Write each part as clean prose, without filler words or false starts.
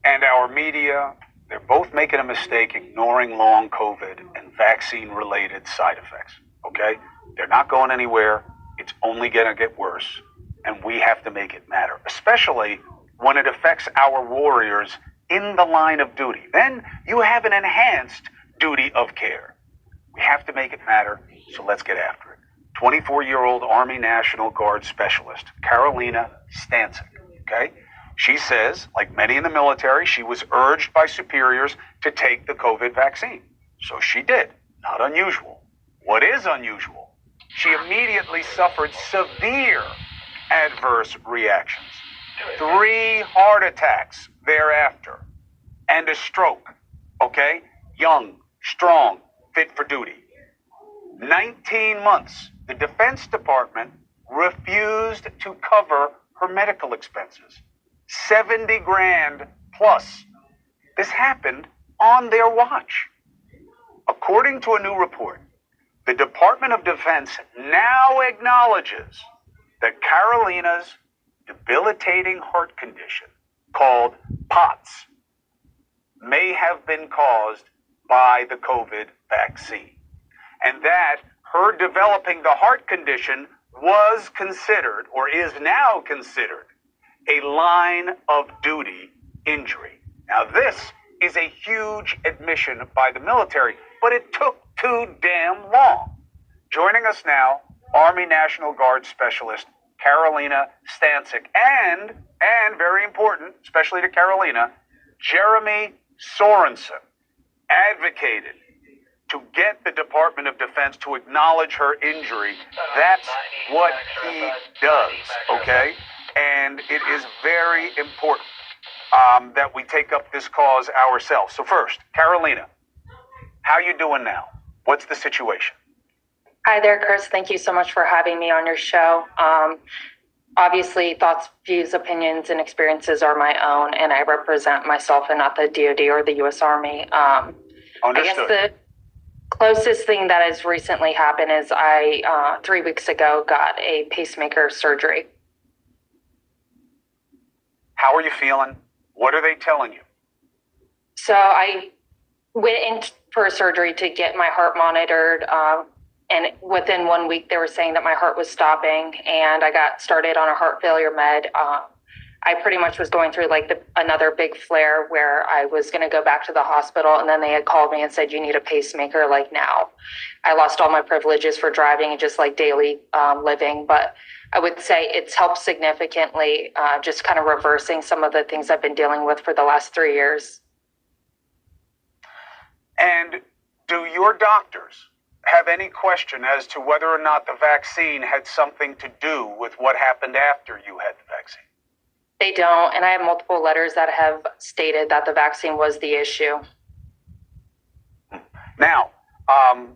and our media, they're both making a mistake ignoring long COVID and vaccine-related side effects, okay? They're not going anywhere. It's only going to get worse, and we have to make it matter, especially when it affects our warriors in the line of duty. Then you have an enhanced duty of care. We have to make it matter, so let's get after it. 24-year-old Army National Guard specialist, Karoline Stancil, okay? She says, like many in the military, she was urged by superiors to take the COVID vaccine. So she did. Not unusual. What is unusual? She immediately suffered severe adverse reactions. 3 heart attacks thereafter. And a stroke. Okay? Young, strong, fit for duty. 19 months. The Defense Department refused to cover her medical expenses. 70 grand plus. This happened on their watch. According to a new report, the Department of Defense now acknowledges that Karolina's debilitating heart condition, called POTS, may have been caused by the COVID vaccine, and that her developing the heart condition was considered, or is now considered, a line of duty injury. Now, this is a huge admission by the military, but it took too damn long. Joining us now, Army National Guard specialist Karoline Stancil, and very important, especially to Karoline, Jeremy Sorensen advocated to get the Department of Defense to acknowledge her injury. That's what he does, okay? And it is very important that we take up this cause ourselves. So first, Karoline, how you doing now? What's the situation? Hi there, Chris. Thank you so much for having me on your show. Obviously, thoughts, views, opinions, and experiences are my own, and I represent myself and not the DoD or the U.S. Army. Understood. I guess the closest thing that has recently happened is I, 3 weeks ago, got a pacemaker surgery. How are you feeling? What are they telling you? So I went in for surgery to get my heart monitored, and within 1 week, they were saying that my heart was stopping, and I got started on a heart failure med. I pretty much was going through like another big flare where I was going to go back to the hospital, and then they had called me and said, you need a pacemaker like now. I lost all my privileges for driving and just like daily living, but I would say it's helped significantly, just kind of reversing some of the things I've been dealing with for the last 3 years. And do your doctors have any question as to whether or not the vaccine had something to do with what happened after you had the vaccine? They don't, and I have multiple letters that have stated that the vaccine was the issue. Now,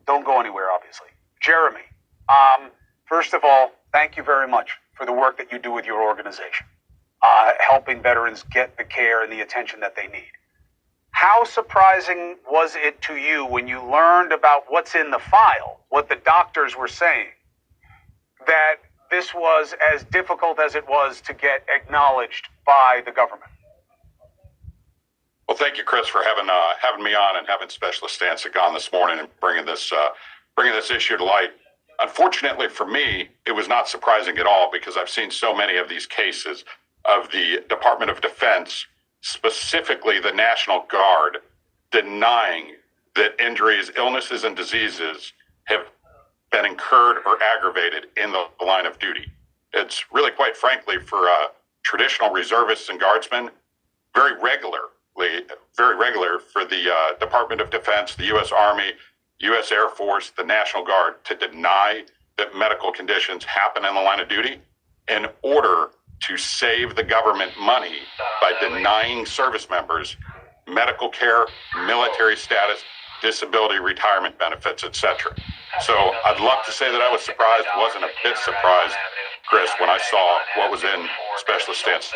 don't go anywhere, obviously. Jeremy, first of all, thank you very much for the work that you do with your organization, helping veterans get the care and the attention that they need. How surprising was it to you when you learned about what's in the file, what the doctors were saying, that this was as difficult as it was to get acknowledged by the government? Well, thank you, Chris, for having me on and having Specialist Stancil on this morning and bringing this issue to light. Unfortunately for me, it was not surprising at all because I've seen so many of these cases of the Department of Defense, specifically the National Guard, denying that injuries, illnesses, and diseases have been incurred or aggravated in the line of duty. It's really, quite frankly, for traditional reservists and guardsmen, very regular for the Department of Defense, the U.S. Army, U.S. Air Force, the National Guard to deny that medical conditions happen in the line of duty in order to save the government money by denying service members medical care, military status, disability, retirement benefits, etc. So I'd love to say that I was surprised, wasn't a bit surprised, Chris, when I saw what was in Specialist Stancil.